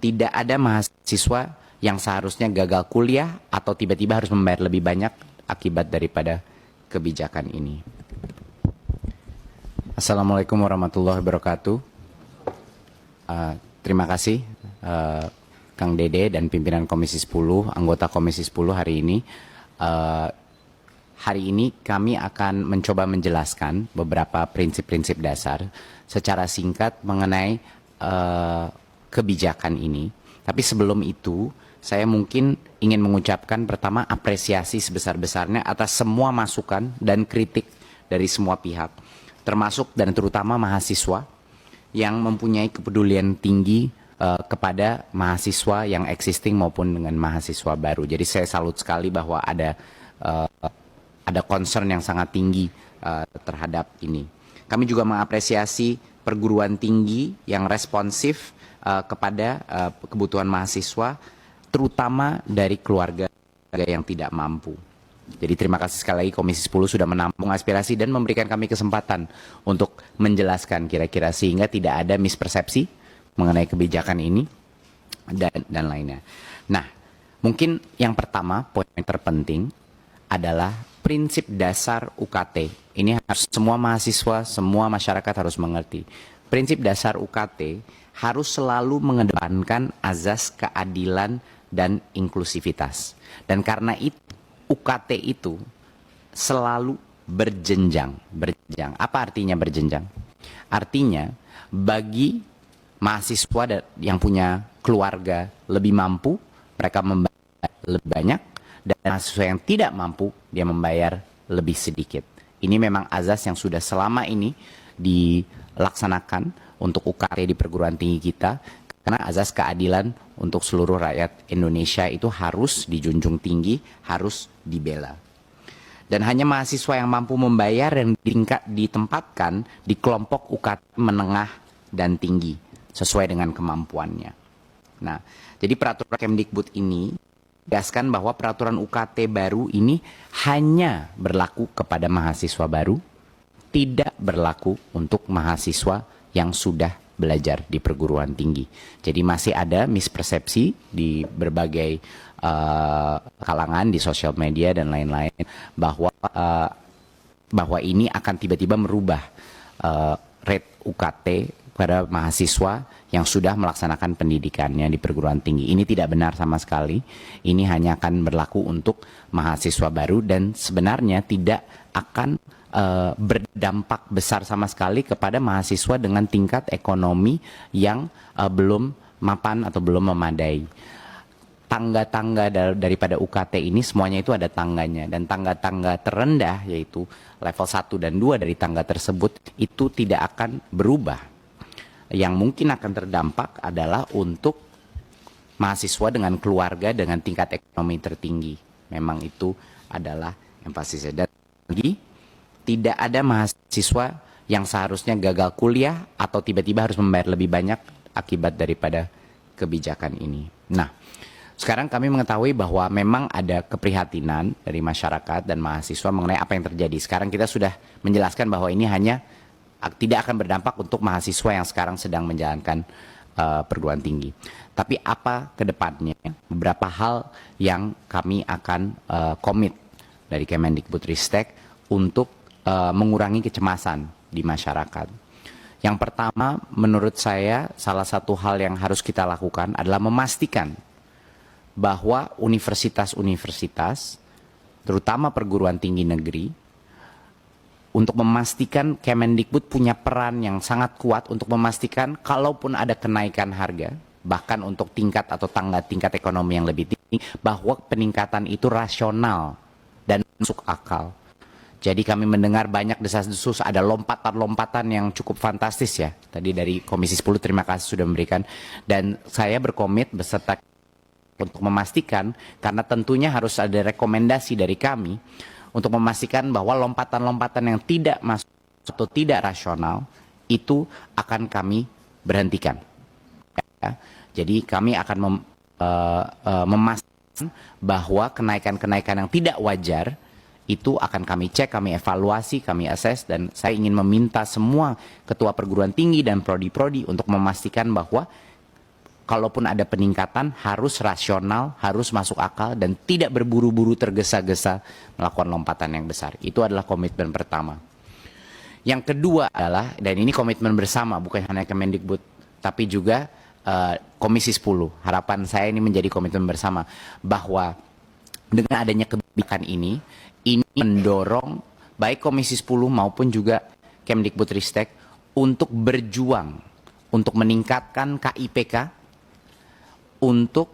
tidak ada mahasiswa yang seharusnya gagal kuliah atau tiba-tiba harus membayar lebih banyak akibat daripada kebijakan ini. Assalamualaikum warahmatullahi wabarakatuh. Terima kasih Kang Dede dan pimpinan Komisi 10, anggota Komisi 10 hari ini. Hari ini kami akan mencoba menjelaskan beberapa prinsip-prinsip dasar secara singkat mengenai kebijakan ini. Tapi sebelum itu, saya mungkin ingin mengucapkan pertama apresiasi sebesar-besarnya atas semua masukan dan kritik dari semua pihak, termasuk dan terutama mahasiswa yang mempunyai kepedulian tinggi kepada mahasiswa yang existing maupun dengan mahasiswa baru. Jadi saya salut sekali bahwa ada concern yang sangat tinggi terhadap ini. Kami juga mengapresiasi perguruan tinggi yang responsif kepada kebutuhan mahasiswa, terutama dari keluarga yang tidak mampu. Jadi terima kasih sekali lagi Komisi 10 sudah menampung aspirasi dan memberikan kami kesempatan untuk menjelaskan kira-kira sehingga tidak ada mispersepsi mengenai kebijakan ini dan lainnya. Nah, mungkin yang pertama, poin terpenting adalah prinsip dasar UKT. Ini harus semua mahasiswa, semua masyarakat harus mengerti. Prinsip dasar UKT harus selalu mengedepankan azas keadilan dan inklusivitas. Dan karena itu, UKT itu selalu berjenjang. Apa artinya berjenjang? Artinya bagi mahasiswa yang punya keluarga lebih mampu, mereka membayar lebih banyak, dan mahasiswa yang tidak mampu, dia membayar lebih sedikit. Ini memang azas yang sudah selama ini dilaksanakan untuk UKT di perguruan tinggi kita, karena azas keadilan untuk seluruh rakyat Indonesia itu harus dijunjung tinggi, harus dibela. Dan hanya mahasiswa yang mampu membayar yang ditempatkan di kelompok UKT menengah dan tinggi, sesuai dengan kemampuannya. Nah, jadi peraturan Kemdikbud ini tegaskan bahwa peraturan UKT baru ini hanya berlaku kepada mahasiswa baru, tidak berlaku untuk mahasiswa yang sudah belajar di perguruan tinggi. Jadi masih ada mispersepsi di berbagai kalangan di sosial media dan lain-lain bahwa ini akan tiba-tiba merubah rate UKT pada mahasiswa yang sudah melaksanakan pendidikannya di perguruan tinggi. Ini tidak benar sama sekali. Ini hanya akan berlaku untuk mahasiswa baru dan sebenarnya tidak akan berdampak besar sama sekali kepada mahasiswa dengan tingkat ekonomi yang belum mapan atau belum memadai. Tangga-tangga daripada UKT ini semuanya itu ada tangganya, dan tangga-tangga terendah yaitu level 1 dan 2 dari tangga tersebut itu tidak akan berubah. Yang mungkin akan terdampak adalah untuk mahasiswa dengan keluarga dengan tingkat ekonomi tertinggi. Memang itu adalah yang pasti saya. Dan lagi, tidak ada mahasiswa yang seharusnya gagal kuliah atau tiba-tiba harus membayar lebih banyak akibat daripada kebijakan ini. Nah, sekarang kami mengetahui bahwa memang ada keprihatinan dari masyarakat dan mahasiswa mengenai apa yang terjadi. Sekarang kita sudah menjelaskan bahwa ini hanya tidak akan berdampak untuk mahasiswa yang sekarang sedang menjalankan perguruan tinggi. Tapi apa ke depannya? Beberapa hal yang kami akan komit dari Kemendikbudristek untuk mengurangi kecemasan di masyarakat. Yang pertama, menurut saya salah satu hal yang harus kita lakukan adalah memastikan bahwa universitas-universitas, terutama perguruan tinggi negeri, untuk memastikan Kemendikbud punya peran yang sangat kuat untuk memastikan kalaupun ada kenaikan harga, bahkan untuk tingkat atau tingkat ekonomi yang lebih tinggi, bahwa peningkatan itu rasional dan masuk akal. Jadi kami mendengar banyak desas-desus, ada lompatan-lompatan yang cukup fantastis ya. Tadi dari Komisi 10 terima kasih sudah memberikan. Dan saya berkomit beserta untuk memastikan, karena tentunya harus ada rekomendasi dari kami, untuk memastikan bahwa lompatan-lompatan yang tidak masuk atau tidak rasional, itu akan kami berhentikan. Ya. Jadi kami akan memastikan bahwa kenaikan-kenaikan yang tidak wajar, itu akan kami cek, kami evaluasi, kami assess, dan saya ingin meminta semua ketua perguruan tinggi dan prodi-prodi untuk memastikan bahwa kalaupun ada peningkatan harus rasional, harus masuk akal dan tidak berburu-buru tergesa-gesa melakukan lompatan yang besar. Itu adalah komitmen pertama. Yang kedua adalah, dan ini komitmen bersama bukan hanya Kemendikbud tapi juga Komisi 10. Harapan saya ini menjadi komitmen bersama bahwa dengan adanya kebijakan ini mendorong baik Komisi 10 maupun juga Kemdikbudristek untuk berjuang untuk meningkatkan KIPK untuk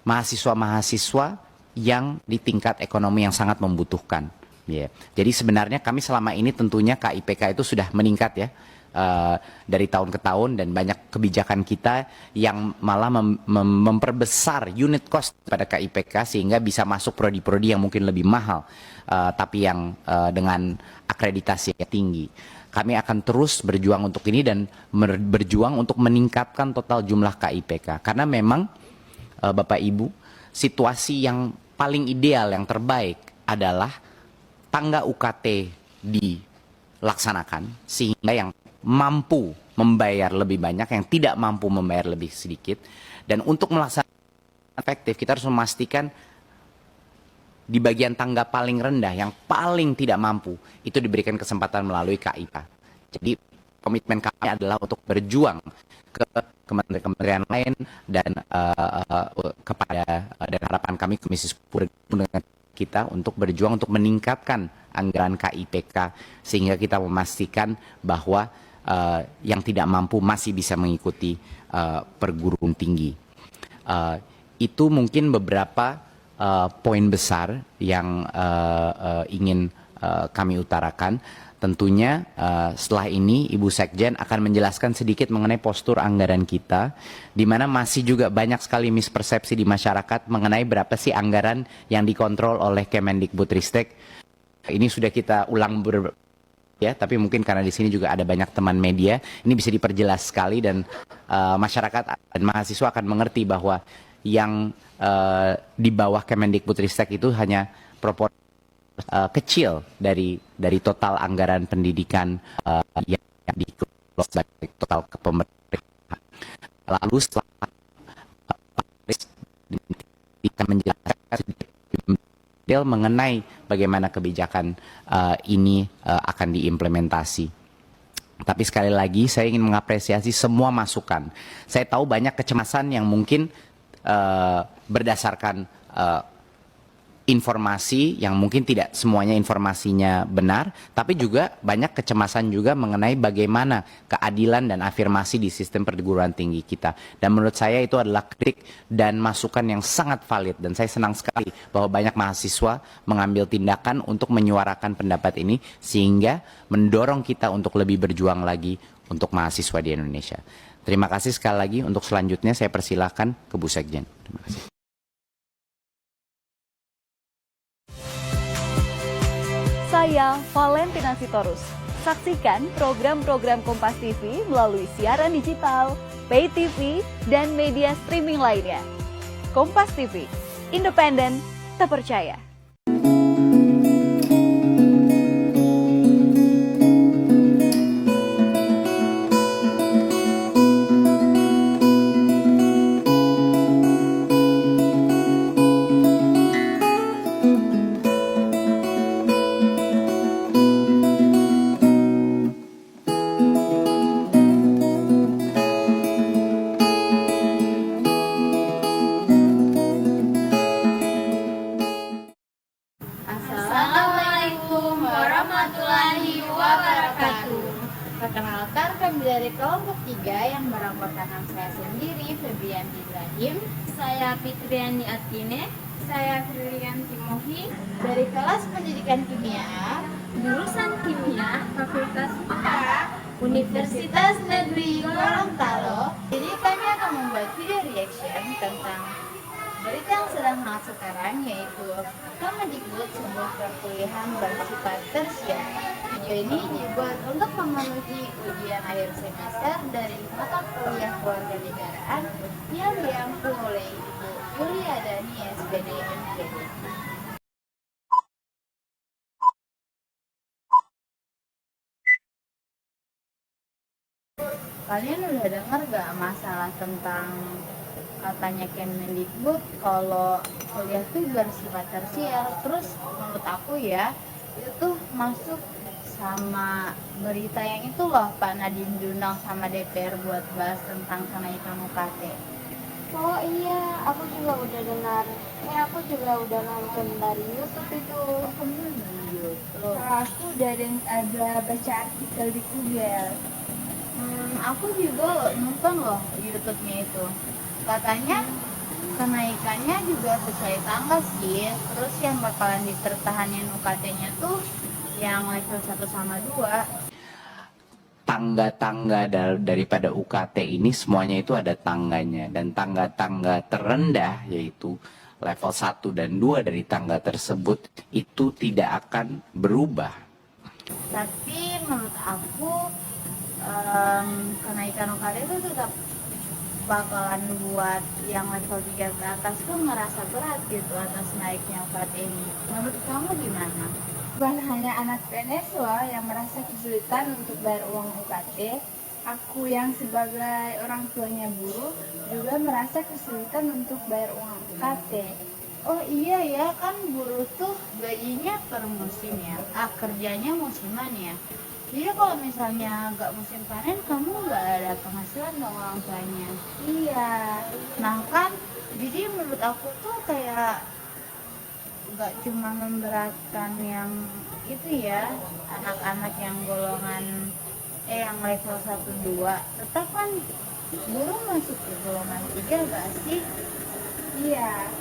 mahasiswa-mahasiswa yang di tingkat ekonomi yang sangat membutuhkan. Jadi sebenarnya kami selama ini tentunya KIPK itu sudah meningkat ya dari tahun ke tahun, dan banyak kebijakan kita yang malah memperbesar unit cost pada KIPK sehingga bisa masuk prodi-prodi yang mungkin lebih mahal tapi yang dengan akreditasi yang tinggi. Kami akan terus berjuang untuk ini dan berjuang untuk meningkatkan total jumlah KIPK. Karena memang Bapak Ibu, situasi yang paling ideal, yang terbaik adalah tangga UKT dilaksanakan sehingga yang mampu membayar lebih banyak, yang tidak mampu membayar lebih sedikit. Dan untuk melaksanakan efektif, kita harus memastikan di bagian tangga paling rendah, yang paling tidak mampu, itu diberikan kesempatan melalui KIK. Jadi komitmen kami adalah untuk berjuang ke kementerian lain dan dan harapan kami Komisi 10 dengan kita untuk berjuang untuk meningkatkan anggaran KIPK sehingga kita memastikan bahwa yang tidak mampu masih bisa mengikuti perguruan tinggi. Itu mungkin beberapa poin besar yang ingin kami utarakan. Tentunya setelah ini Ibu Sekjen akan menjelaskan sedikit mengenai postur anggaran kita, di mana masih juga banyak sekali mispersepsi di masyarakat mengenai berapa sih anggaran yang dikontrol oleh Kemendikbudristek. Ini sudah kita ulang ya, tapi mungkin karena di sini juga ada banyak teman media, ini bisa diperjelas sekali dan masyarakat dan mahasiswa akan mengerti bahwa yang di bawah Kemendikbudristek itu hanya proporsi kecil dari total anggaran pendidikan yang dikelola sebagai total kepemerintahan. Lalu setelah kita menjelaskan detail mengenai bagaimana kebijakan ini akan diimplementasi. Tapi sekali lagi saya ingin mengapresiasi semua masukan. Saya tahu banyak kecemasan yang mungkin berdasarkan informasi yang mungkin tidak semuanya informasinya benar, tapi juga banyak kecemasan juga mengenai bagaimana keadilan dan afirmasi di sistem perguruan tinggi kita. Dan menurut saya itu adalah kritik dan masukan yang sangat valid, dan saya senang sekali bahwa banyak mahasiswa mengambil tindakan untuk menyuarakan pendapat ini sehingga mendorong kita untuk lebih berjuang lagi untuk mahasiswa di Indonesia. Terima kasih sekali lagi. Untuk selanjutnya saya persilahkan ke Bu Sekjen. Terima kasih. Saya Valentina Sitorus. Saksikan program-program Kompas TV melalui siaran digital, pay TV, dan media streaming lainnya. Kompas TV, independen, terpercaya. Assalamualaikum warahmatullahi wabarakatuh. Perkenalkan, kami dari kelompok 3 yang beranggotakan saya sendiri, Febrian Ibrahim. Saya Fitriani Atine. Saya Frilian Timohi. Dari kelas pendidikan kimia, jurusan kimia, Fakultas IPA, Universitas Negeri Gorontalo. Jadi kami akan membuat video reaction tentang berita yang sedang hangat sekarang, yaitu Kemendikbud sebuah perkuliahan bersifat tersier. Video ini dibuat untuk memenuhi ujian akhir semester dari mata kuliah kewarganegaraan yang diampu oleh Ibu Yuliadani SPD MPD. Kalian udah dengar gak masalah tentang katanya Kemendikbud kalau kuliah tuh bersifat tersier. Terus menurut aku ya itu tuh masuk sama berita yang itu loh, Pak Nadiem diundang sama DPR buat bahas tentang kenaikan UKT. Oh iya, aku juga udah dengar. Aku juga udah nonton dari YouTube itu. YouTube. Aku udah ada baca artikel di Google. Aku juga nonton loh YouTube-nya itu. Katanya kenaikannya juga sesuai tanggal sih. Terus yang bakalan dipertahanin UKT-nya tuh yang level 1 sama 2. Tangga-tangga daripada UKT ini semuanya itu ada tangganya, dan tangga-tangga terendah yaitu level 1 dan 2 dari tangga tersebut itu tidak akan berubah. Tapi menurut aku kenaikan UKT itu tetap bakalan buat yang level 3 ke atas tuh ngerasa berat gitu atas naiknya UKT ini. Menurut kamu gimana? Bukan hanya anak PNS loh yang merasa kesulitan untuk bayar uang UKT. Aku yang sebagai orang tuanya buruh juga merasa kesulitan untuk bayar uang UKT. Oh iya ya, kan buruh tuh gajinya per musim ya, kerjanya musiman ya. Jadi kalau misalnya nggak musim panen, kamu nggak ada penghasilan dong orang tuanya. Iya. Nah kan, jadi menurut aku tuh kayak nggak cuma memberatkan yang itu ya, anak-anak yang golongan yang level 1 2, tetap kan buruh masuk ke golongan 3 gak sih? Iya.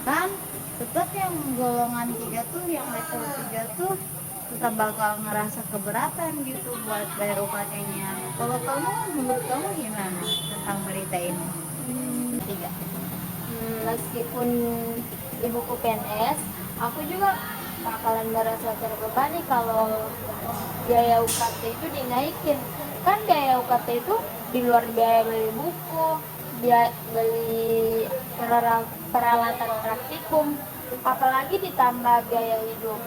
Kan tetap yang golongan 3 tuh, yang level 3 tuh tetap bakal ngerasa keberatan gitu buat bayar UKT-nya. Kalau kamu, menurut kamu gimana tentang berita ini? Tiga. Meskipun ibuku PNS, aku juga bakalan merasa terbebani kalau biaya UKT itu dinaikin. Kan biaya UKT itu di luar biaya beli buku, biaya beli peralatan praktikum, apalagi ditambah biaya hidup.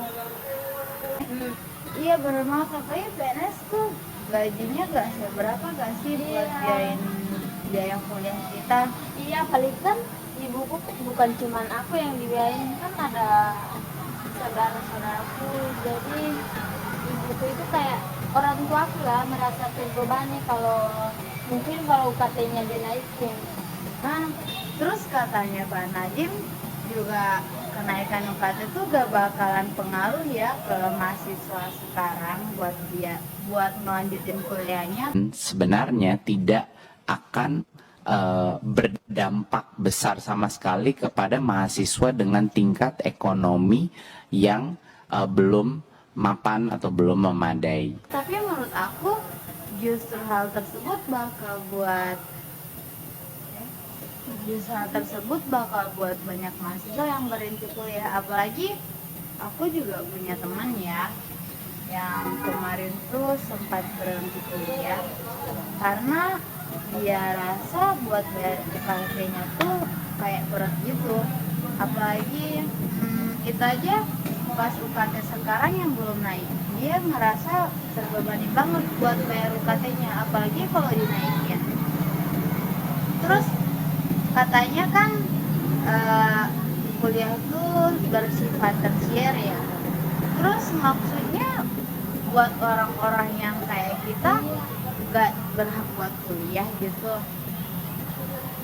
Iya bener banget, katanya PNS tuh gajinya gak seberapa gak sih buat biayain biaya kuliah kita. Iya, paling kan ibuku bukan cuman aku yang dibiayain, kan ada saudara-saudaraku. Jadi ibuku itu kayak orang tuaku lah, merasa terbebani kalau mungkin kalau UKT-nya dinaikin. Nah, terus katanya Pak Nadiem juga kenaikan UKT itu gak bakalan pengaruh ya ke mahasiswa sekarang buat melanjutin kuliahnya. Sebenarnya tidak akan berdampak besar sama sekali kepada mahasiswa dengan tingkat ekonomi yang belum mapan atau belum memadai. Tapi menurut aku justru hal tersebut bakal buat banyak mahasiswa yang berhenti kuliah. Apalagi aku juga punya teman ya yang kemarin tuh sempat berhenti kuliah karena dia rasa buat bayar UKT-nya tuh kayak berat gitu. Apalagi kita aja pas UKT sekarang yang belum naik, dia ngerasa terbebani banget buat bayar UKT-nya, apalagi kalau dinaikin. Terus katanya kan kuliah tuh bersifat tersier ya. Terus maksudnya buat orang-orang yang kayak kita gak berhak buat kuliah gitu.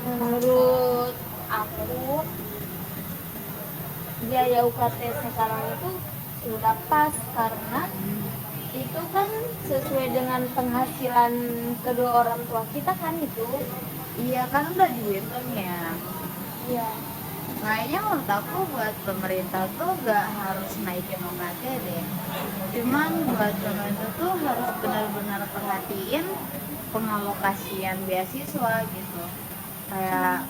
Menurut aku biaya UKT sekarang itu sudah pas karena itu kan sesuai dengan penghasilan kedua orang tua kita kan itu. Iya kan udah dihitung ya. Iya. Kayaknya menurut aku buat pemerintah tuh gak harus naikin UKT deh. Cuman buat pemerintah tuh harus benar-benar perhatiin pengalokasian beasiswa gitu. Kayak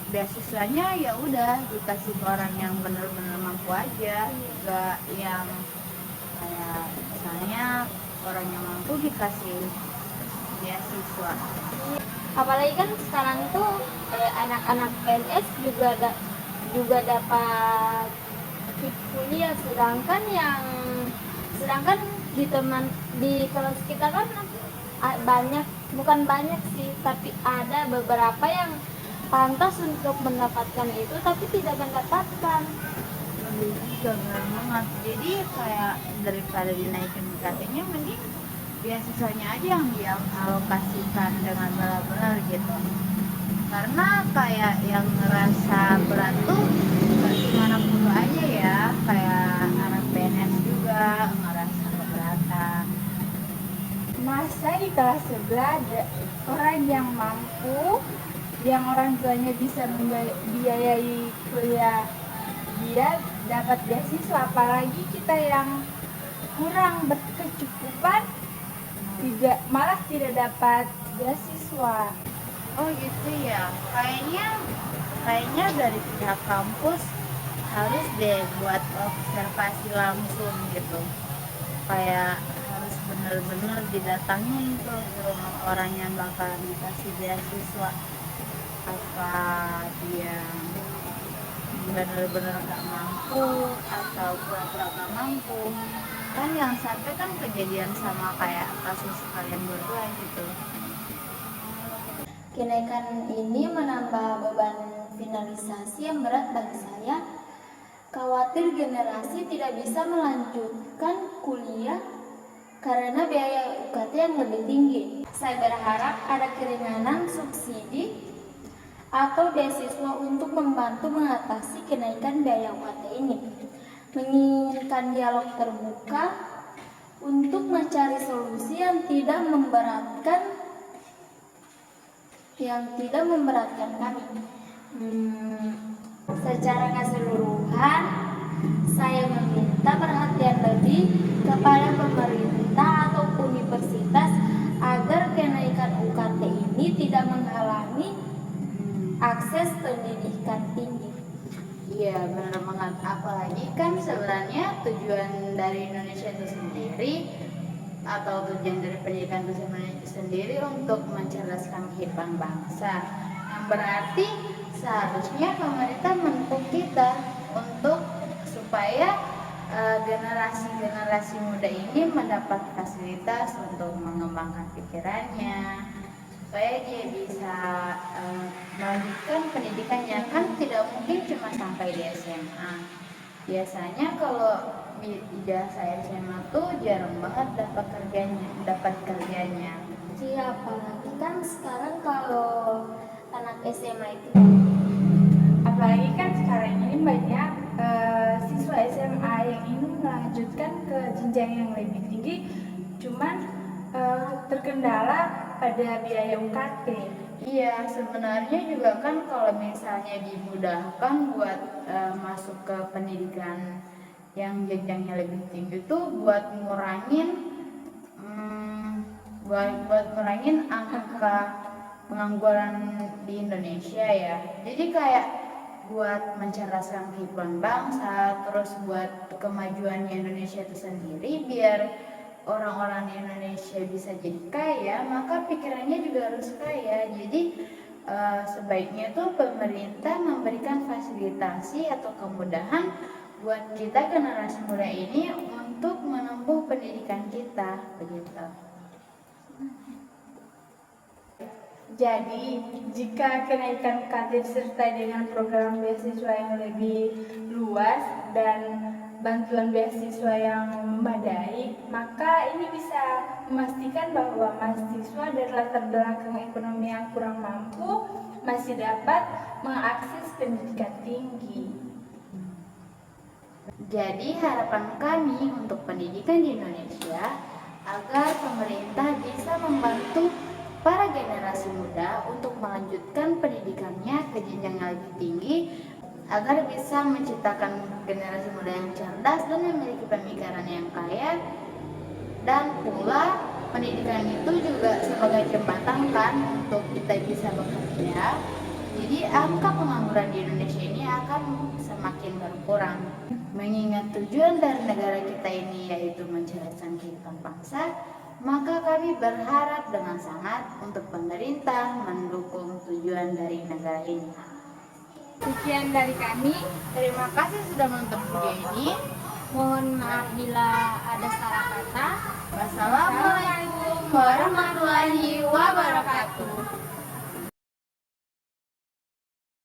beasiswanya ya udah dikasih ke orang yang benar-benar mampu aja, gak yang kayak misalnya orang yang mampu dikasih beasiswa. Apalagi kan sekarang itu anak-anak PNS juga dapat kuliah, sedangkan di kelas kita kan bukan banyak sih, tapi ada beberapa yang pantas untuk mendapatkan itu tapi tidak mendapatkan. Juga benar banget. Jadi kayak daripada dinaikin UKT-nya, mending beasiswanya aja yang dialokasikan dengan benar-benar gitu. Karena kayak yang ngerasa berat tuh gak cuma anak muda aja ya, kayak anak PNS juga ngerasa keberatan. Masa di kelas sebelah ada orang yang mampu, yang orang tuanya bisa membiayai kuliah, dia dapat beasiswa, apalagi kita yang kurang berkecukupan malah tidak dapat beasiswa. Oh gitu ya, kayaknya dari pihak kampus harus deh buat observasi langsung gitu, kayak harus bener-bener didatangin tuh ke rumah orang yang bakal dikasih beasiswa. Apa dia bener-bener gak mampu atau pura-pura gak mampu, kan yang sampai kan kejadian sama kayak kasus kalian berdua gitu. Kenaikan ini menambah beban finalisasi yang berat bagi saya. Khawatir generasi tidak bisa melanjutkan kuliah karena biaya UKT yang lebih tinggi. Saya berharap ada keringanan subsidi atau beasiswa untuk membantu mengatasi kenaikan biaya UKT ini. Menginginkan dialog terbuka untuk mencari solusi yang tidak memberatkan kami. Secara keseluruhan, saya meminta perhatian lebih kepada pemerintah atau universitas agar kenaikan UKT ini tidak menghalangi akses pendidikan tinggi. Iya benar banget, apalagi kan sebenarnya tujuan dari Indonesia itu sendiri atau tujuan dari pendidikan itu sendiri untuk mencerdaskan kehidupan bangsa, yang berarti seharusnya pemerintah mendukung kita untuk supaya generasi muda ini mendapat fasilitas untuk mengembangkan pikirannya, supaya dia bisa melanjutkan pendidikannya. Kan tidak mungkin cuma sampai di SMA. Biasanya kalau ijazah SMA tuh jarang banget dapat kerjanya. Siapa lagi kan sekarang kalau anak SMA itu, Apalagi kan sekarang ini banyak siswa SMA yang ingin melanjutkan ke jenjang yang lebih tinggi, cuman terkendala pada biaya UKT. Iya, sebenarnya juga kan kalau misalnya dimudahkan buat masuk ke pendidikan yang jenjangnya lebih tinggi tuh buat ngurangin angka pengangguran di Indonesia ya. Jadi kayak buat mencerdaskan kehidupan bangsa, terus buat kemajuannya Indonesia itu sendiri, biar orang-orang di Indonesia bisa jadi kaya, maka pikirannya juga harus kaya. Jadi sebaiknya tuh pemerintah memberikan fasilitasi atau kemudahan buat kita generasi muda ini untuk menempuh pendidikan kita, begitu. Jadi, jika kenaikan UKT disertai dengan program beasiswa yang lebih luas dan bantuan beasiswa yang memadai, maka ini bisa memastikan bahwa mahasiswa dari latar belakang ekonomi yang kurang mampu masih dapat mengakses pendidikan tinggi. Jadi harapan kami untuk pendidikan di Indonesia agar pemerintah bisa membantu para generasi muda untuk melanjutkan pendidikannya ke jenjang yang lebih tinggi, agar bisa menciptakan generasi muda yang cerdas dan memiliki pemikiran yang kaya. Dan pula pendidikan itu juga sebagai jembatan kan untuk kita bisa bekerja. Jadi angka pengangguran di Indonesia ini akan semakin berkurang. Mengingat tujuan dari negara kita ini yaitu mencerdaskan kehidupan bangsa, maka kami berharap dengan sangat untuk pemerintah mendukung tujuan dari negara ini. Sekian dari kami. Terima kasih sudah menonton video ini. Mohon maaf bila ada salah kata. Wassalamualaikum warahmatullahi wabarakatuh.